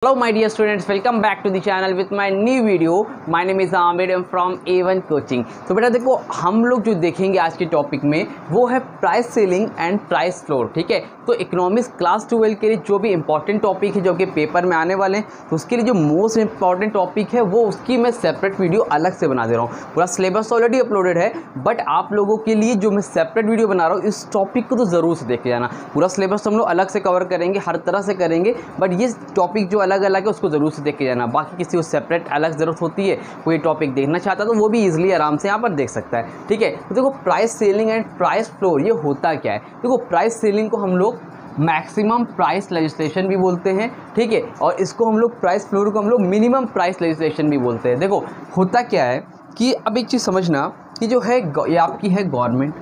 Hello my dear students, welcome back to the channel with my new video. My name is Amir, I'm from A1 Coaching. तो बेटा देखो, हम लोग जो देखेंगे आज के टॉपिक में वो है price selling and price floor. ठीक है, तो इकोनॉमिक्स क्लास 12 के लिए जो भी इंपॉर्टेंट टॉपिक है जो कि पेपर में आने वाले हैं, तो उसके लिए जो मोस्ट इंपॉर्टेंट टॉपिक है वो उसकी मैं सेपरेट वीडियो अलग से बना दे रहा हूँ। पूरा सिलेबस ऑलरेडी अपलोडेड है, बट आप लोगों के लिए जो मैं सेपरेट वीडियो बना रहा हूँ इस टॉपिक को तो ज़रूर से देख जाना। पूरा सिलेबस हम लोग अलग से कवर करेंगे, हर तरह से करेंगे, बट ये टॉपिक जो अलग अलग है उसको ज़रूर से देख के जाना। बाकी किसी को सेपरेट अलग ज़रूरत होती है, कोई टॉपिक देखना चाहता है तो वो भी इजीली आराम से यहाँ पर देख सकता है। ठीक है, तो देखो price selling and price floor ये होता क्या है। देखो प्राइस सेलिंग को हम लोग मैक्सिमम प्राइस लेजिस्लेशन भी बोलते हैं, ठीक है, और इसको हम लोग प्राइस फ्लोर को हम लोग मिनिमम प्राइस लेजिस्लेशन भी बोलते हैं। देखो होता क्या है कि अब एक चीज़ समझना कि जो है ये आपकी है गवर्नमेंट,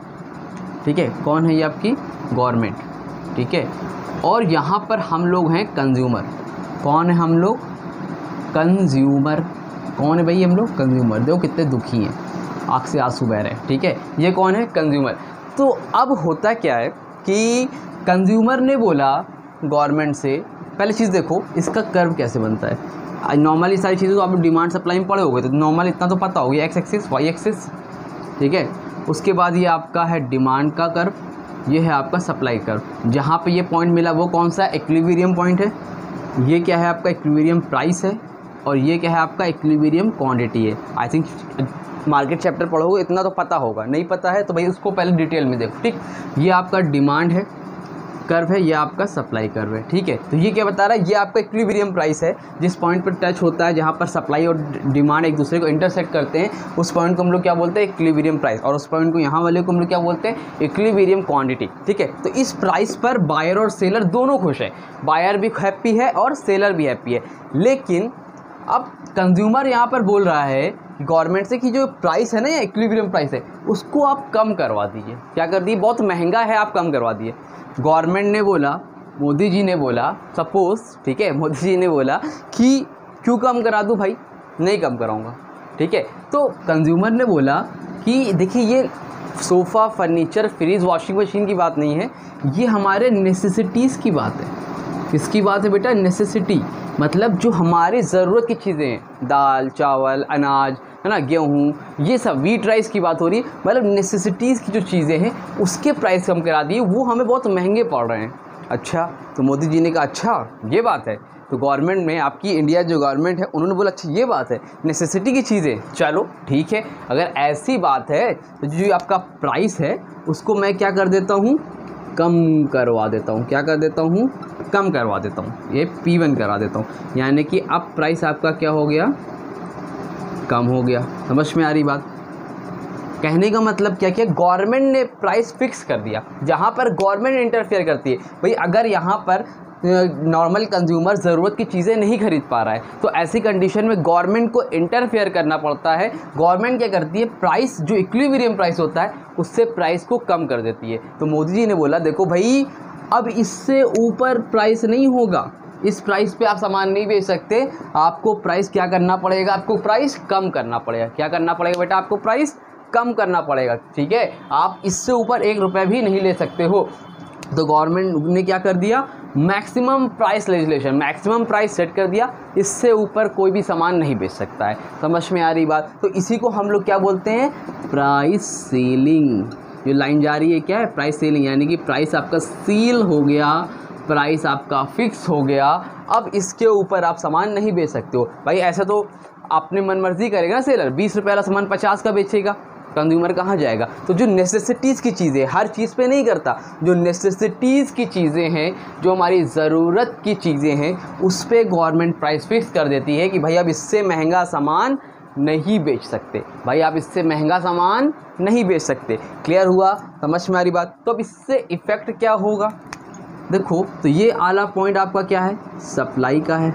ठीक है, कौन है ये आपकी गवर्नमेंट, ठीक है, और यहाँ पर हम लोग हैं कंज्यूमर। कौन है हम लोग? कंज्यूमर। कौन है भाई? हम लोग कंज्यूमर। देखो कितने दुखी हैं, आँख से आंसू बह रहे हैं, ठीक है, ये कौन है? कंज्यूमर। तो अब होता क्या है कि कंज्यूमर ने बोला गवर्नमेंट से, पहले चीज़ देखो इसका कर्व कैसे बनता है। नॉर्मली सारी चीज़ें तो आप डिमांड सप्लाई में पढ़े होगे, तो नॉर्मल इतना तो पता होगा, एक्स एक्सिस वाई एक्सिस, ठीक है। उसके बाद ये आपका है डिमांड का कर्व, ये है आपका सप्लाई कर्व। जहाँ पे ये पॉइंट मिला वो कौन सा इक्विलिब्रियम पॉइंट है। ये क्या है आपका? इक्विलिब्रियम प्राइस है, और ये क्या है आपका? इक्विलिब्रियम क्वांटिटी है। आई थिंक मार्केट चैप्टर पढ़ोगे इतना तो पता होगा, नहीं पता है तो भाई उसको पहले डिटेल में देखो। ठीक, ये आपका डिमांड है कर्व है, ये आपका सप्लाई कर्व है, ठीक है। तो ये क्या बता रहा है? ये आपका इक्विलिब्रियम प्राइस है, जिस पॉइंट पर टच होता है, जहाँ पर सप्लाई और डिमांड एक दूसरे को इंटरसेक्ट करते हैं, उस पॉइंट को हम लोग क्या बोलते हैं? Equilibrium price. और उस पॉइंट को यहाँ वाले को हम लोग क्या बोलते हैं? इक्विलिब्रियम क्वांटिटी, ठीक है। तो इस प्राइस पर बायर और सेलर दोनों खुश है, बायर भी हैप्पी है और सेलर भी हैप्पी है। लेकिन अब कंज्यूमर यहाँ पर बोल रहा है गवर्नमेंट से कि जो प्राइस है ना, या इक्विलिब्रियम प्राइस है, उसको आप कम करवा दीजिए। क्या कर दिए? बहुत महंगा है, आप कम करवा दिए। गवर्नमेंट ने बोला, मोदी जी ने बोला, सपोज़, ठीक है, मोदी जी ने बोला कि क्यों कम करा दूं भाई, नहीं कम कराऊंगा, ठीक है। तो कंज्यूमर ने बोला कि देखिए ये sofa, furniture, fridge, washing machine की बात नहीं है, ये हमारे नेसेसिटीज़ की बात है। किसकी बात है बेटा? नेसेसिटी, मतलब जो हमारी ज़रूरत की चीज़ें हैं, दाल, चावल, अनाज, है ना, गेहूँ, ये सब, व्हीट, राइस की बात हो रही है। मतलब नेसेसिटीज़ की जो चीज़ें हैं उसके प्राइस कम करा दिए, वो हमें बहुत महंगे पड़ रहे हैं। अच्छा, तो मोदी जी ने कहा अच्छा ये बात है, तो गवर्नमेंट में आपकी इंडिया जो गवर्नमेंट है उन्होंने बोला अच्छा ये बात है, नेसेसिटी की चीज़ें, चलो ठीक है, अगर ऐसी बात है तो जो आपका प्राइस है उसको मैं क्या कर देता हूँ? कम करवा देता हूँ। क्या कर देता हूँ? कम करवा देता हूँ, ये P1 करा देता हूँ। यानी कि अब प्राइस आपका क्या हो गया? कम हो गया। समझ में आ रही बात? कहने का मतलब क्या किया? गवर्नमेंट ने प्राइस फिक्स कर दिया। जहाँ पर गवर्नमेंट इंटरफेयर करती है, भाई अगर यहाँ पर नॉर्मल कंज्यूमर ज़रूरत की चीज़ें नहीं खरीद पा रहा है, तो ऐसी कंडीशन में गवर्नमेंट को इंटरफेयर करना पड़ता है। गवर्नमेंट क्या करती है? प्राइस जो इक्विलिब्रियम प्राइस होता है उससे प्राइस को कम कर देती है। तो मोदी जी ने बोला देखो भाई, अब इससे ऊपर प्राइस नहीं होगा, इस प्राइस पे आप सामान नहीं बेच सकते, आपको प्राइस क्या करना पड़ेगा? आपको प्राइस कम करना पड़ेगा। क्या करना पड़ेगा बेटा? आपको प्राइस कम करना पड़ेगा, ठीक है। आप इससे ऊपर 1 रुपये भी नहीं ले सकते हो। तो गवर्नमेंट ने क्या कर दिया? Maximum price legislation, maximum price set कर दिया, इससे ऊपर कोई भी सामान नहीं बेच सकता है। समझ में आ रही बात? तो इसी को हम लोग क्या बोलते हैं? Price selling. जो लाइन जा रही है क्या है? प्राइस सेलिंग, यानी कि प्राइस आपका सील हो गया, प्राइस आपका फिक्स हो गया, अब इसके ऊपर आप सामान नहीं बेच सकते हो। भाई ऐसा तो अपनी मनमर्जी करेगा ना सेलर, 20 रुपये वाला सामान 50 का बेचेगा, कंज्यूमर कहाँ जाएगा? तो जो नेसेसिटीज़ की चीज़ें, हर चीज़ पे नहीं करता, जो नेसेसिटीज़ की चीज़ें हैं, जो हमारी ज़रूरत की चीज़ें हैं, उस पर गवर्नमेंट प्राइस फिक्स कर देती है कि भाई अब इससे महंगा सामान नहीं बेच सकते, भाई आप इससे महंगा सामान नहीं बेच सकते। क्लियर हुआ? समझ में आ रही बात? तो अब इससे इफ़ेक्ट क्या होगा? देखो, तो ये आला पॉइंट आपका क्या है? सप्लाई का है।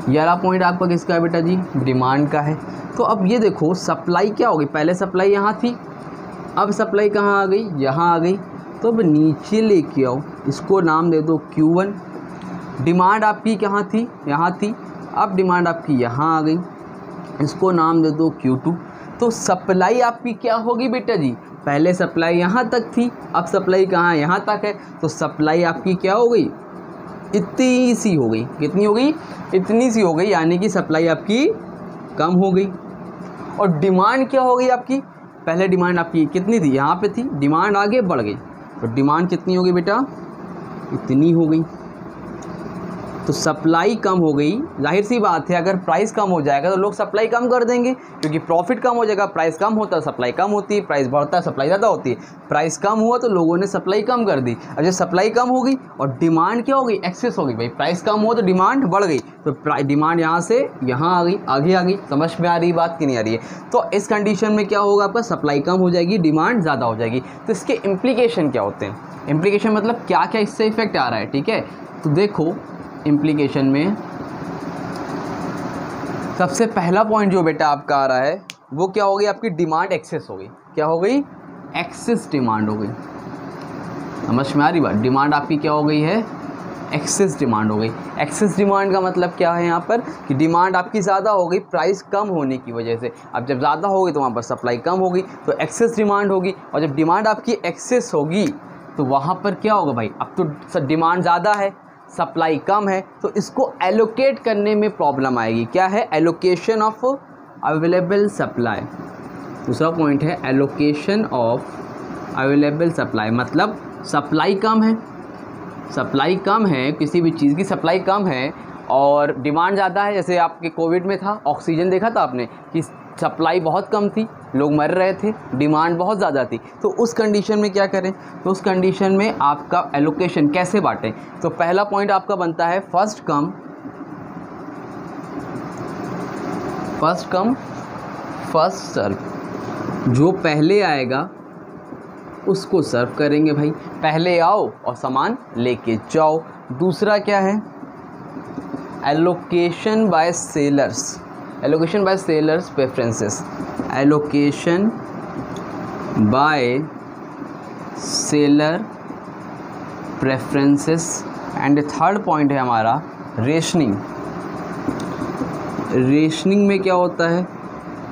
ये वाला पॉइंट आपका किसका है बेटा जी? डिमांड का है। तो अब ये देखो सप्लाई क्या होगी? पहले सप्लाई यहाँ थी, अब सप्लाई कहाँ आ गई? यहाँ आ गई। तो अब नीचे लेके आओ, इसको नाम दे दो Q1। डिमांड आपकी कहाँ थी? यहाँ थी, अब डिमांड आपकी यहाँ आ गई, इसको नाम दे दो Q2। तो सप्लाई आपकी क्या होगी बेटा जी? पहले सप्लाई यहाँ तक थी, अब सप्लाई कहाँ? यहाँ तक है, तो सप्लाई आपकी क्या हो गई? इतनी सी हो गई, कितनी हो गई, इतनी सी हो गई, यानी कि सप्लाई आपकी कम हो गई। और डिमांड क्या हो गई आपकी, पहले डिमांड आपकी कितनी थी, यहाँ पे थी, डिमांड आगे बढ़ गई, तो डिमांड कितनी हो गई बेटा, इतनी हो गई। तो सप्लाई कम हो गई, जाहिर सी बात है अगर प्राइस कम हो जाएगा तो लोग सप्लाई कम कर देंगे, क्योंकि प्रॉफिट कम हो जाएगा, प्राइस कम होता है सप्लाई कम होती है, प्राइस बढ़ता है सप्लाई ज़्यादा होती है। प्राइस कम हुआ तो लोगों ने सप्लाई कम कर दी। अब जब सप्लाई कम हो गई और डिमांड क्या हो गई, एक्सेस हो गई, भाई प्राइस कम हुआ तो डिमांड बढ़ गई, तो डिमांड यहाँ से यहाँ आ गई, आगे आ गई। समझ में आ रही बात कि नहीं आ रही है? तो इस कंडीशन में क्या होगा, आपका सप्लाई कम हो जाएगी, डिमांड ज़्यादा हो जाएगी। तो इसके इम्प्लीकेशन क्या होते हैं, इम्प्लीकेशन मतलब क्या क्या इससे इफेक्ट आ रहा है, ठीक है। तो देखो इम्प्लीकेशन में सबसे पहला पॉइंट जो बेटा आपका आ रहा है वो क्या हो गई, आपकी डिमांड एक्सेस हो गई। क्या हो गई, एक्सेस डिमांड हो गई। समझ में आ रही बात, डिमांड आपकी क्या हो गई है, एक्सेस डिमांड हो गई। एक्सेस डिमांड का मतलब क्या है यहाँ पर, कि डिमांड आपकी ज़्यादा हो गई प्राइस कम होने की वजह से। अब जब ज़्यादा होगी तो वहाँ पर सप्लाई कम होगी, तो एक्सेस डिमांड होगी। और जब डिमांड आपकी एक्सेस होगी तो वहाँ पर क्या होगा भाई, अब तो डिमांड ज़्यादा है, सप्लाई कम है, तो इसको एलोकेट करने में प्रॉब्लम आएगी। क्या है, एलोकेशन ऑफ अवेलेबल सप्लाई। दूसरा पॉइंट है एलोकेशन ऑफ अवेलेबल सप्लाई, मतलब सप्लाई कम है, सप्लाई कम है, किसी भी चीज़ की सप्लाई कम है और डिमांड ज़्यादा है। जैसे आपके कोविड में था, ऑक्सीजन देखा था आपने कि सप्लाई बहुत कम थी, लोग मर रहे थे, डिमांड बहुत ज़्यादा थी। तो उस कंडीशन में क्या करें, तो उस कंडीशन में आपका एलोकेशन कैसे बांटें। तो पहला पॉइंट आपका बनता है फर्स्ट कम फर्स्ट सर्व। जो पहले आएगा उसको सर्व करेंगे भाई, पहले आओ और सामान लेके जाओ। दूसरा क्या है, allocation by sellers, allocation by sellers preferences, allocation by seller preferences. And third point है हमारा रेशनिंग। रेशनिंग में क्या होता है,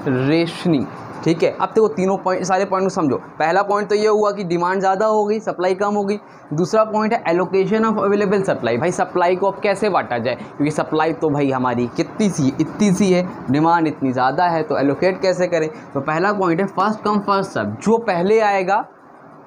रेशनिंग, ठीक है। अब देखो तीनों पॉइंट, सारे पॉइंट को समझो। पहला पॉइंट तो ये हुआ कि डिमांड ज़्यादा हो गई, सप्लाई कम हो गई। दूसरा पॉइंट है एलोकेशन ऑफ अवेलेबल सप्लाई, भाई सप्लाई को अब कैसे बांटा जाए, क्योंकि सप्लाई तो भाई हमारी कितनी सी, इतनी सी है, डिमांड इतनी ज़्यादा है, तो एलोकेट कैसे करें। तो पहला पॉइंट है फर्स्ट कम फर्स्ट सर्व, जो पहले आएगा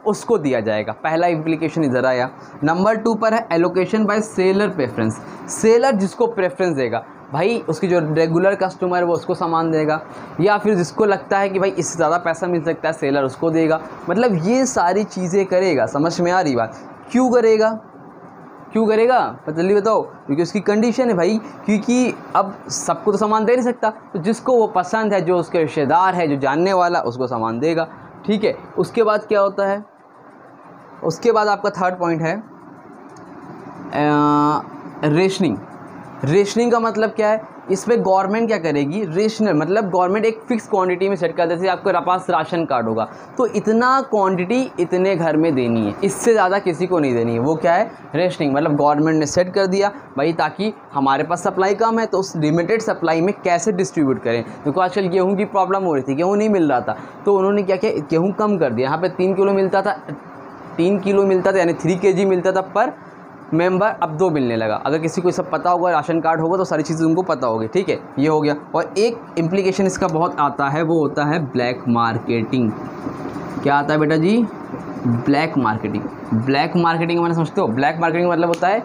उसको दिया जाएगा, पहला इम्प्लीकेशन इधर आया। नंबर 2 पर है allocation by seller preference, seller जिसको प्रेफरेंस देगा, भाई उसकी जो रेगुलर कस्टमर है वो उसको सामान देगा, या फिर जिसको लगता है कि भाई इससे ज़्यादा पैसा मिल सकता है सेलर उसको देगा। मतलब ये सारी चीज़ें करेगा। समझ में आ रही बात, क्यों करेगा, क्यों करेगा जल्दी बताओ, क्योंकि उसकी कंडीशन है भाई, क्योंकि अब सबको तो सामान दे नहीं सकता, तो जिसको वो पसंद है, जो उसके रिश्तेदार है, जो जानने वाला, उसको सामान देगा, ठीक है। उसके बाद क्या होता है, उसके बाद आपका थर्ड पॉइंट है रेशनिंग। रेशनिंग का मतलब क्या है, इसमें गवर्नमेंट क्या करेगी, रेशनल मतलब गवर्नमेंट एक फिक्स क्वांटिटी में सेट कर, जैसे आपके पास राशन कार्ड होगा तो इतना क्वांटिटी इतने घर में देनी है, इससे ज़्यादा किसी को नहीं देनी है। वो क्या है, रेशनिंग, मतलब गवर्नमेंट ने सेट कर दिया भाई, ताकि हमारे पास सप्लाई कम है तो उस लिमिटेड सप्लाई में कैसे डिस्ट्रीब्यूट करें। देखो आजकल गेहूँ की प्रॉब्लम हो रही थी, गेहूँ नहीं मिल रहा था, तो उन्होंने क्या किया, गेहूँ कम कर दिया। यहाँ पर 3 किलो मिलता था, 3 किलो मिलता था, यानी 3 kg मिलता था पर मेंबर, अब 2 मिलने लगा। अगर किसी को सब पता होगा, राशन कार्ड होगा, तो सारी चीज़ें उनको पता होगी, ठीक है, ये हो गया। और एक इम्प्लीकेशन इसका बहुत आता है, वो होता है ब्लैक मार्केटिंग। क्या आता है बेटा जी, ब्लैक मार्केटिंग। ब्लैक मार्केटिंग मैंने समझते हो, ब्लैक मार्केटिंग मतलब होता है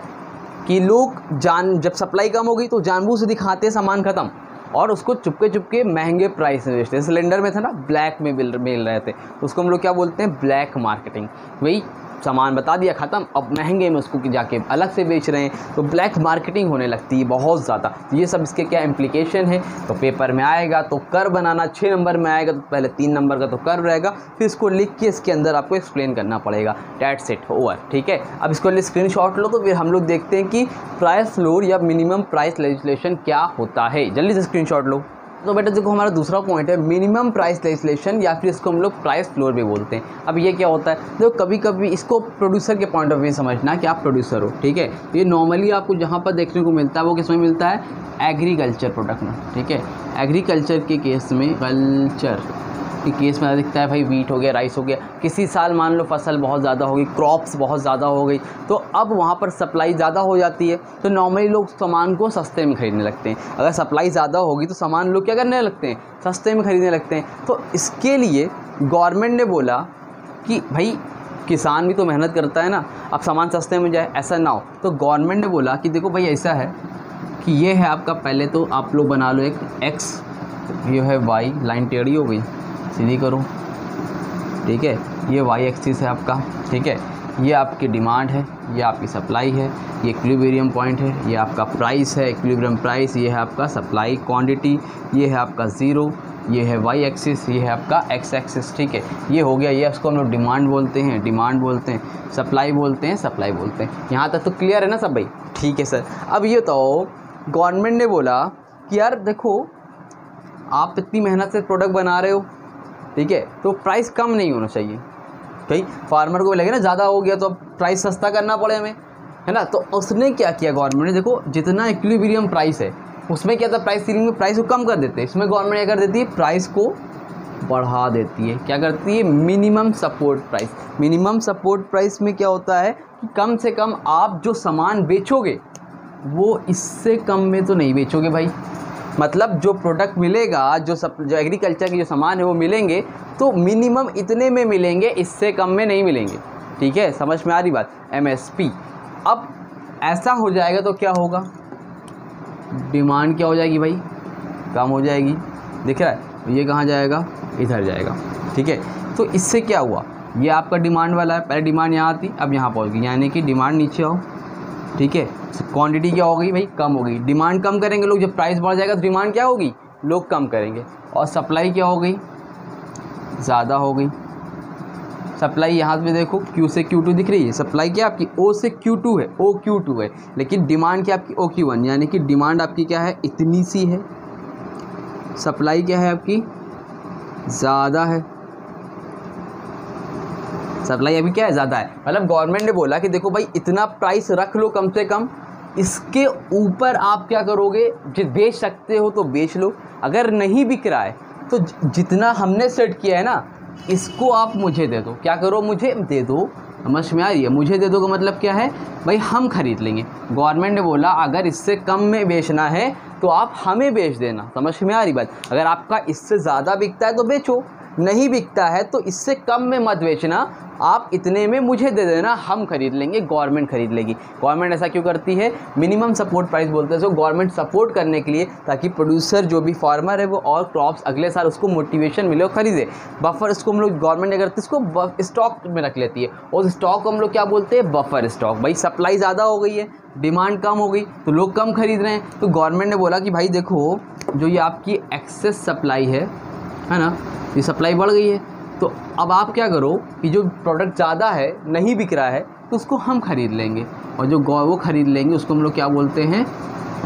कि लोग जब सप्लाई कम होगी तो जानबूझ से दिखाते हैं सामान ख़त्म और उसको चुपके चुपके महंगे प्राइस में बेचते हैं। सिलेंडर में था ना, ब्लैक में मिल रहे थे, उसको हम लोग क्या बोलते हैं, ब्लैक मार्केटिंग। वही सामान बता दिया ख़त्म, अब महंगे में उसको जाके अलग से बेच रहे हैं, तो ब्लैक मार्केटिंग होने लगती है बहुत ज़्यादा। तो ये सब इसके क्या इम्प्लीकेशन है, तो पेपर में आएगा तो कर बनाना, 6 नंबर में आएगा तो पहले 3 नंबर का तो कर रहेगा, फिर इसको लिख के इसके अंदर आपको एक्सप्लेन करना पड़ेगा। डेट्स इट, ओवर, ठीक है। अब इसको लिए स्क्रीनशॉट लो, तो फिर हम लोग देखते हैं कि प्राइस फ्लोर या मिनिमम प्राइस लेजिस्लेशन क्या होता है। जल्दी से स्क्रीनशॉट लो। तो बेटा देखो हमारा दूसरा पॉइंट है मिनिमम प्राइस लेजिस्लेशन, या फिर इसको हम लोग प्राइस फ्लोर भी बोलते हैं। अब ये क्या होता है, देखो कभी कभी इसको प्रोड्यूसर के पॉइंट ऑफ व्यू समझना कि आप प्रोड्यूसर हो, ठीक है। तो ये नॉर्मली आपको जहाँ पर देखने को मिलता है वो किस में मिलता है, एग्रीकल्चर प्रोडक्ट में, ठीक है। एग्रीकल्चर के केस में, कल्चर के केस में दिखता है भाई वीट हो गया, राइस हो गया, किसी साल मान लो फसल बहुत ज़्यादा हो गई, क्रॉप्स बहुत ज़्यादा हो गई, तो अब वहाँ पर सप्लाई ज़्यादा हो जाती है, तो नॉर्मली लोग सामान को सस्ते में ख़रीदने लगते हैं। अगर सप्लाई ज़्यादा होगी तो सामान लोग क्या करने लगते हैं, सस्ते में ख़रीदने लगते हैं। तो इसके लिए गवर्नमेंट ने बोला कि भाई किसान भी तो मेहनत करता है ना, अब सामान सस्ते में जाए, ऐसा ना हो। तो गवर्नमेंट ने बोला कि देखो भाई ऐसा है कि ये है आपका, पहले तो आप लोग बना लो एक एक्स, ये है वाई, लाइन टेढ़ी हो गई, सीधी करो, ठीक है, ये वाई एक्सिस है आपका, ठीक है, ये आपकी डिमांड है, ये आपकी सप्लाई है, ये इक्विलिब्रियम पॉइंट है, ये आपका प्राइस है, इक्विलिब्रियम प्राइस, ये है आपका सप्लाई क्वांटिटी, ये है आपका ज़ीरो, ये है वाई एक्सिस, ये है आपका एक्स एक्सिस, ठीक है, ये हो गया, ये उसको हम लोग डिमांड बोलते हैं, डिमांड बोलते हैं, सप्लाई बोलते हैं, सप्लाई बोलते हैं। यहाँ तक तो क्लियर है ना सब भाई? ठीक है सर। अब ये तो गवर्नमेंट ने बोला कि यार देखो आप इतनी मेहनत से प्रोडक्ट बना रहे हो, ठीक है, तो प्राइस कम नहीं होना चाहिए, भाई फार्मर को भी लगे ना ज़्यादा हो गया तो अब प्राइस सस्ता करना पड़े हमें, है ना। तो उसने क्या किया गवर्नमेंट ने, देखो जितना इक्विलिब्रियम प्राइस है उसमें क्या था, प्राइस सीलिंग में प्राइस को कम कर देते हैं, इसमें गवर्नमेंट क्या कर देती है, प्राइस को बढ़ा देती है। क्या करती है, minimum support price. Minimum support price में क्या होता है कि कम से कम आप जो सामान बेचोगे वो इससे कम में तो नहीं बेचोगे भाई, मतलब जो प्रोडक्ट मिलेगा, जो एग्रीकल्चर के जो सामान है वो मिलेंगे तो मिनिमम इतने में मिलेंगे, इससे कम में नहीं मिलेंगे, ठीक है, समझ में आ रही बात, MSP। अब ऐसा हो जाएगा तो क्या होगा, डिमांड क्या हो जाएगी भाई, कम हो जाएगी, दिख रहा है, ये कहाँ जाएगा, इधर जाएगा, ठीक है। तो इससे क्या हुआ, ये आपका डिमांड वाला है, पहले डिमांड यहाँ थी, अब यहाँ पहुँच गई, यानी कि डिमांड नीचे आओ, ठीक है, क्वांटिटी क्या हो गई भाई, कम हो गई, डिमांड कम करेंगे लोग, जब प्राइस बढ़ जाएगा तो डिमांड क्या होगी, लोग कम करेंगे, और सप्लाई क्या हो गई, ज़्यादा हो गई। सप्लाई यहाँ पे देखो Q से Q2 दिख रही है, सप्लाई क्या आपकी O से Q2 है, OQ2 है, लेकिन डिमांड क्या आपकी OQ1, यानी कि डिमांड आपकी क्या है, इतनी सी है, सप्लाई क्या है आपकी, ज़्यादा है, सप्लाई अभी क्या है, ज़्यादा है। मतलब गवर्नमेंट ने बोला कि देखो भाई इतना प्राइस रख लो कम से कम, इसके ऊपर आप क्या करोगे, जो बेच सकते हो तो बेच लो, अगर नहीं बिक रहा है तो जितना हमने सेट किया है ना इसको आप मुझे दे दो। क्या करो, मुझे दे दो, समझ में आ रही है, मुझे दे दो का मतलब क्या है भाई, हम खरीद लेंगे। गवर्नमेंट ने बोला अगर इससे कम में बेचना है तो आप हमें बेच देना, समझ में आ रही बात। अगर आपका इससे ज़्यादा बिकता है तो बेचो, नहीं बिकता है तो इससे कम में मत बेचना, आप इतने में मुझे दे देना, हम खरीद लेंगे, गवर्नमेंट खरीद लेगी। गवर्नमेंट ऐसा क्यों करती है, मिनिमम सपोर्ट प्राइस बोलते हैं इसको, गवर्नमेंट सपोर्ट करने के लिए, ताकि प्रोड्यूसर जो भी फार्मर है वो और क्रॉप्स अगले साल उसको मोटिवेशन मिले और खरीदे। बफर इसको हम लोग गवर्नमेंट अगर इसको स्टॉक में रख लेती है, और स्टॉक को हम लोग क्या बोलते हैं, बफर स्टॉक। भाई सप्लाई ज़्यादा हो गई है, डिमांड कम हो गई तो लोग कम खरीद रहे हैं, तो गवर्नमेंट ने बोला कि भाई देखो जो ये आपकी एक्सेस सप्लाई है ना, ये सप्लाई बढ़ गई है, तो अब आप क्या करो कि जो प्रोडक्ट ज़्यादा है, नहीं बिक रहा है, तो उसको हम खरीद लेंगे, और जो वो खरीद लेंगे उसको हम लोग क्या बोलते हैं,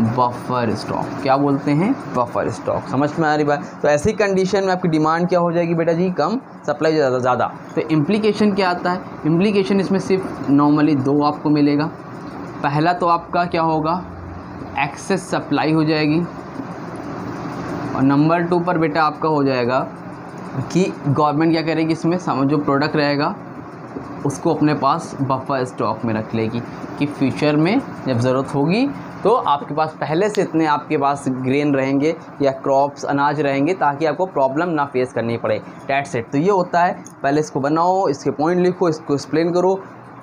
बफर स्टॉक। क्या बोलते हैं, बफर स्टॉक। समझ में आ रही बात। तो ऐसी कंडीशन में आपकी डिमांड क्या हो जाएगी बेटा जी, कम, सप्लाई ज़्यादा। तो इम्प्लीकेशन क्या आता है, इम्प्लीकेशन इसमें सिर्फ नॉर्मली दो आपको मिलेगा। पहला तो आपका क्या होगा, एक्सेस सप्लाई हो जाएगी, और नंबर 2 पर बेटा आपका हो जाएगा कि गवर्नमेंट क्या करेगी, इसमें जो प्रोडक्ट रहेगा उसको अपने पास बफर स्टॉक में रख लेगी, कि फ्यूचर में जब ज़रूरत होगी तो आपके पास पहले से इतने आपके पास ग्रेन रहेंगे या क्रॉप्स अनाज रहेंगे, ताकि आपको प्रॉब्लम ना फेस करनी पड़े। That's it. तो ये होता है, पहले इसको बनाओ, इसके पॉइंट लिखो, इसको एक्सप्लेन करो,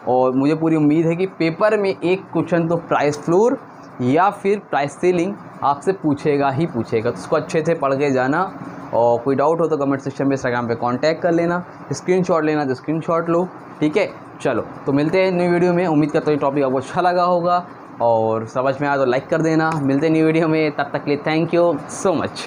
और मुझे पूरी उम्मीद है कि पेपर में एक क्वेश्चन तो प्राइस फ्लोर या फिर प्राइस सीलिंग आपसे पूछेगा ही पूछेगा। तो उसको अच्छे से पढ़ के जाना, और कोई डाउट हो तो कमेंट सेक्शन में इंस्टाग्राम पे कांटेक्ट कर लेना, स्क्रीनशॉट लेना तो स्क्रीनशॉट लो, ठीक है। चलो तो मिलते हैं न्यू वीडियो में। उम्मीद करता हूँ ये टॉपिक आपको अच्छा लगा होगा, और समझ में आया तो लाइक कर देना। मिलते हैं न्यू वीडियो में, तब तक के लिए थैंक यू सो मच।